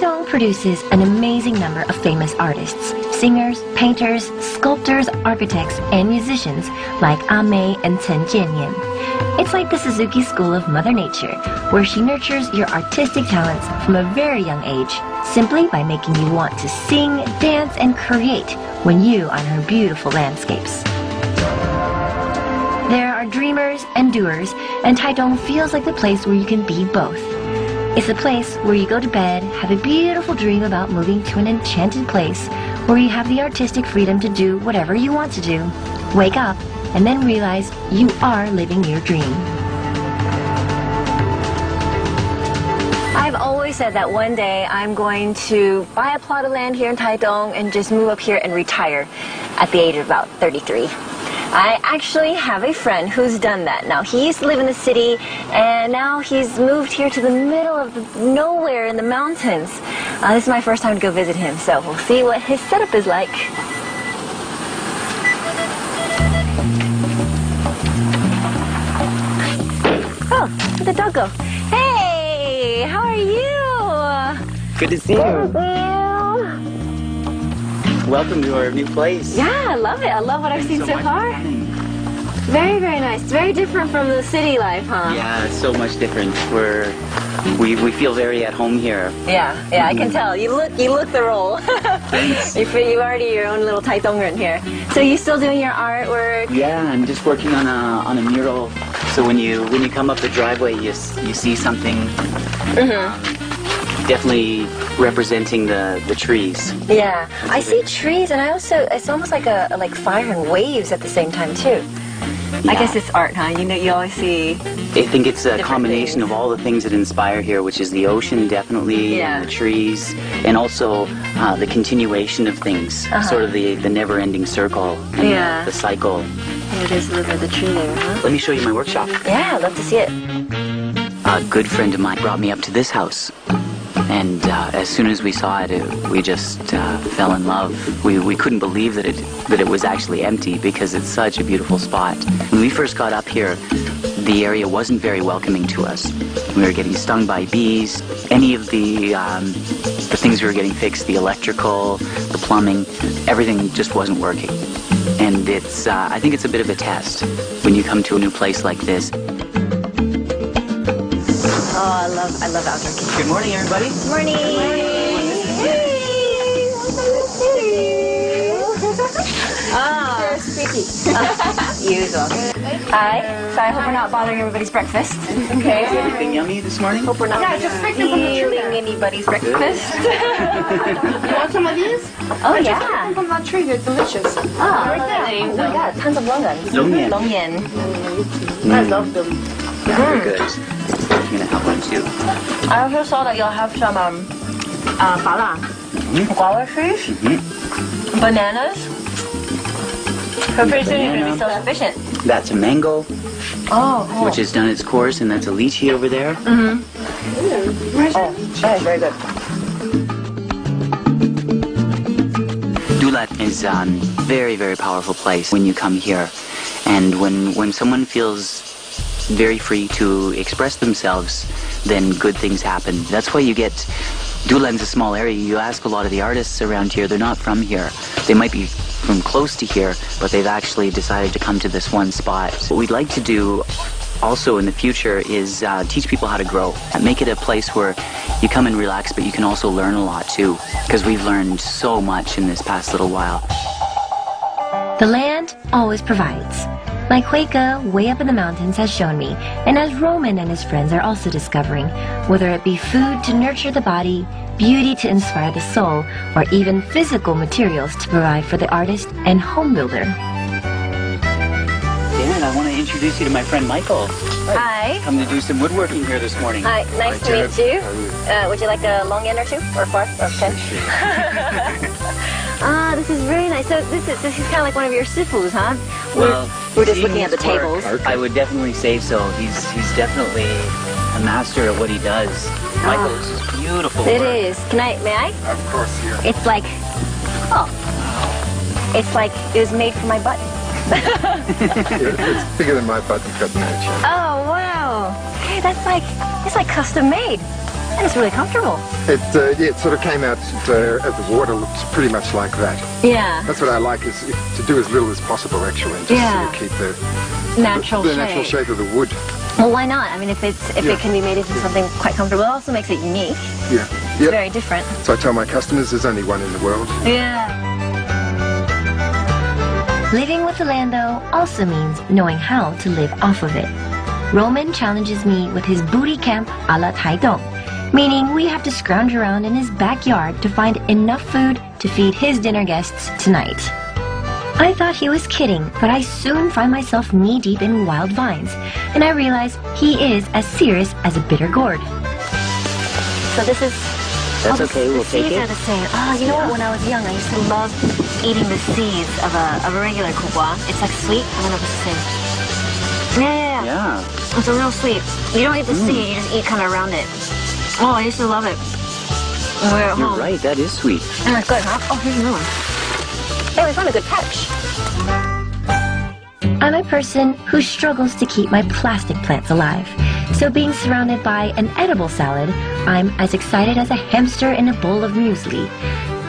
Taitung produces an amazing number of famous artists, singers, painters, sculptors, architects, and musicians like Mei and Chen Jianyan. It's like the Suzuki School of Mother Nature, where she nurtures your artistic talents from a very young age, simply by making you want to sing, dance, and create when you are on her beautiful landscapes. There are dreamers and doers, and Taitung feels like the place where you can be both. It's a place where you go to bed, have a beautiful dream about moving to an enchanted place where you have the artistic freedom to do whatever you want to do, wake up, and then realize you are living your dream. I've always said that one day I'm going to buy a plot of land here in Taitung and just move up here and retire at the age of about 33. I actually have a friend who's done that. Now, he used to live in the city, and now he's moved here to the middle of nowhere in the mountains. This is my first time to go visit him, so we'll see what his setup is like. Oh, where'd the dog go? Hey, how are you? Good to see you. Welcome to our new place. Yeah, I love it. I love what I've seen so far. Very, very nice. Very different from the city life, huh? Yeah, it's so much different. We feel very at home here. Yeah, I can tell. You look the role. Thanks. You're already your own little Taidongren here. So you still doing your artwork? Yeah, I'm just working on a mural. So when you come up the driveway, you see something. Definitely representing the trees. Yeah, I see trees, and it's almost like fire and waves at the same time too. Yeah. I guess it's art, huh? You always see. I think it's a combination of all the things that inspire here, which is the ocean, definitely, and the trees, and also the continuation of things, sort of the never-ending circle, and the cycle. Here it is, look at the tree there, huh? Let me show you my workshop. Yeah, I'd love to see it. A good friend of mine brought me up to this house. And as soon as we saw it, we just fell in love. We couldn't believe that it was actually empty because it's such a beautiful spot. When we first got up here, the area wasn't very welcoming to us. We were getting stung by bees. Any of the things we were getting fixed, the electrical, the plumbing, everything just wasn't working. And I think it's a bit of a test when you come to a new place like this. Oh, I love outdoor kitchen. Good morning, everybody. Good morning. Usual. Hi. So I hope we're not bothering everybody's breakfast. Okay. Is everything yummy this morning? Hope we're not stealing anybody's breakfast. You want some of these? Oh, yeah. From that tree, they're delicious. Oh, oh my God, tons of longan. Longyan. I love them. Very good. I'm gonna have one too. I also saw that y'all have some bala, guava trees, bananas. So pretty soon you're gonna be self-sufficient. That's a mango, Oh, cool. which has done its course, and that's a lychee over there. Oh, that is very good. Dulat is a very, very powerful place when you come here. And when someone feels very free to express themselves, then good things happen. That's why you get... Dulan's a small area. You ask a lot of the artists around here, they're not from here. They might be from close to here, but they've actually decided to come to this one spot. What we'd like to do also in the future is teach people how to grow. Make it a place where you come and relax, but you can also learn a lot too, because we've learned so much in this past little while. The land always provides. Like Huike, way up in the mountains, has shown me, and as Roman and his friends are also discovering, whether it be food to nurture the body, beauty to inspire the soul, or even physical materials to provide for the artist and home builder. Dan, I want to introduce you to my friend Michael. Hi. Come to do some woodworking here this morning. Hi, nice to meet you. Would you like a long end or two, or 4, or 10? Ah, this is very nice. So this is kind of like one of your sifus, huh? We're just looking at the tables. I would definitely say so. He's definitely a master at what he does. Michael, this is beautiful. It is. May I? Of course, yeah. It's like, it's like it was made for my butt. It's bigger than my butt, you've got no chance. Oh, wow. Hey, it's like custom made. And it's really comfortable. It sort of came out of the water, looks pretty much like that. Yeah. That's what I like, is to do as little as possible, actually, and just sort of keep the natural shape of the wood. Well, why not? I mean, if it can be made into something quite comfortable, it also makes it unique. Yeah. It's very different. So I tell my customers there's only one in the world. Yeah. Living with the land, though, also means knowing how to live off of it. Roman challenges me with his booty camp a la Taidong, meaning we have to scrounge around in his backyard to find enough food to feed his dinner guests tonight. I thought he was kidding, but I soon find myself knee-deep in wild vines, and I realize he is as serious as a bitter gourd. So this is... That's okay, we'll take seeds it. are the same. Oh, you know what? When I was young, I used to love eating the seeds of a regular kubwa. It's like sweet. I don't know if it's the same. Yeah. It's a real sweet. You don't eat the seed, you just eat kind of around it. Oh, I used to love it. When we were at home. You're right, that is sweet. And it's good, huh? Oh, here's another one. Hey, we found a good catch. I'm a person who struggles to keep my plastic plants alive, so being surrounded by an edible salad, I'm as excited as a hamster in a bowl of muesli.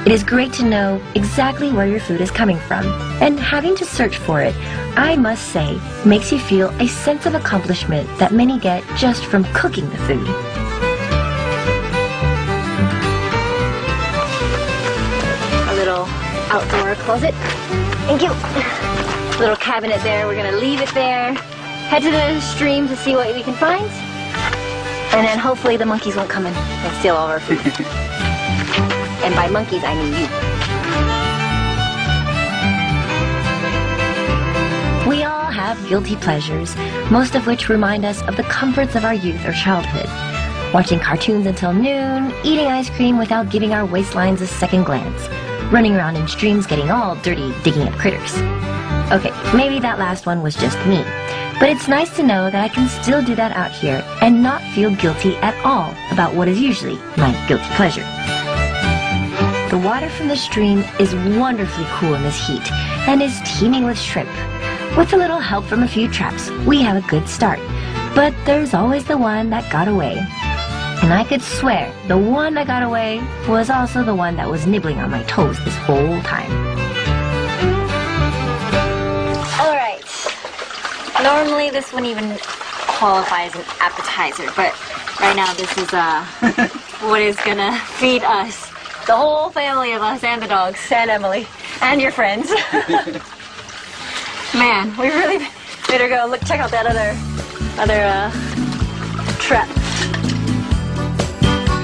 It is great to know exactly where your food is coming from, and having to search for it, I must say, makes you feel a sense of accomplishment that many get just from cooking the food. A little outdoor closet. Thank you. Little cabinet there. We're gonna leave it there. Head to the stream to see what we can find. And then hopefully the monkeys won't come in and steal all of our food. And by monkeys, I mean you. We all have guilty pleasures, most of which remind us of the comforts of our youth or childhood. Watching cartoons until noon, eating ice cream without giving our waistlines a second glance, running around in streams getting all dirty digging up critters. Okay, maybe that last one was just me, but it's nice to know that I can still do that out here and not feel guilty at all about what is usually my guilty pleasure. The water from the stream is wonderfully cool in this heat and is teeming with shrimp. With a little help from a few traps, we have a good start, but there's always the one that got away. And I could swear the one that got away was also the one that was nibbling on my toes this whole time. Normally this wouldn't even qualify as an appetizer, but right now this is what is gonna feed us, the whole family of us and the dogs and Emily and your friends. Man, we really better go check out that other trap.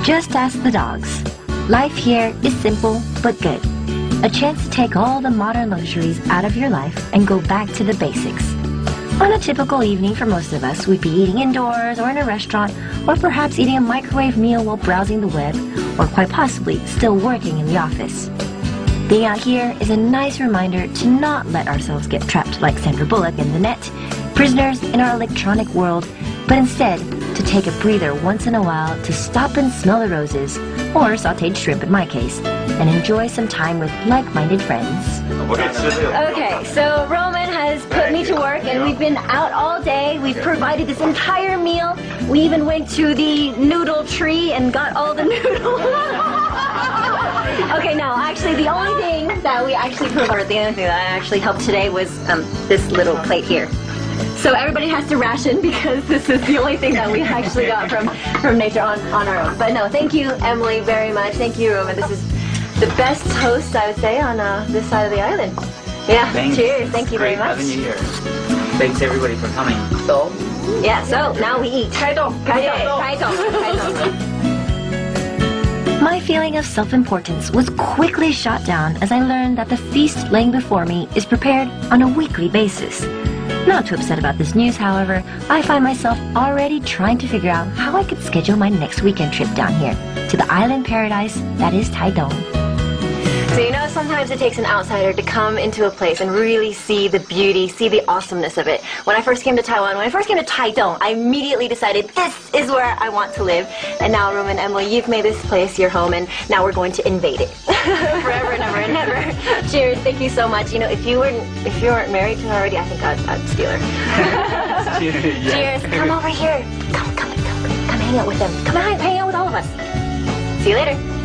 Just ask the dogs. Life here is simple but good. A chance to take all the modern luxuries out of your life and go back to the basics. On a typical evening for most of us, we'd be eating indoors or in a restaurant, or perhaps eating a microwave meal while browsing the web, or quite possibly still working in the office. Being out here is a nice reminder to not let ourselves get trapped like Sandra Bullock in The Net, prisoners in our electronic world, but instead to take a breather once in a while to stop and smell the roses, or sautéed shrimp in my case, and enjoy some time with like-minded friends. Okay, so Roman has put me to work and we've been out all day. We've provided this entire meal. We even went to the noodle tree and got all the noodles. Okay, no, actually the only thing that we actually provided, the only thing that I actually helped today was this little plate here. So everybody has to ration because this is the only thing that we actually got from nature on our own. But no, thank you, Emily, very much. Thank you, Roman. This is the best host, I would say, on this side of the island. Yeah, Thanks. Cheers. Thank you very Great much. having you here. Thanks everybody for coming. So, yeah, so now we eat. My feeling of self-importance was quickly shot down as I learned that the feast laying before me is prepared on a weekly basis. Not too upset about this news, however, I find myself already trying to figure out how I could schedule my next weekend trip down here to the island paradise that is Taidong. So you know, sometimes it takes an outsider to come into a place and really see the beauty, see the awesomeness of it. When I first came to Taiwan, when I first came to Taidong, I immediately decided this is where I want to live. And now, Roman, Emily, you've made this place your home, and now we're going to invade it forever and ever and ever. Cheers! Thank you so much. You know, if you weren't married to her already, I think I'd steal her. Cheers. Cheers! Come over here. Come in. hang out with them. Come on, hang out with all of us. See you later.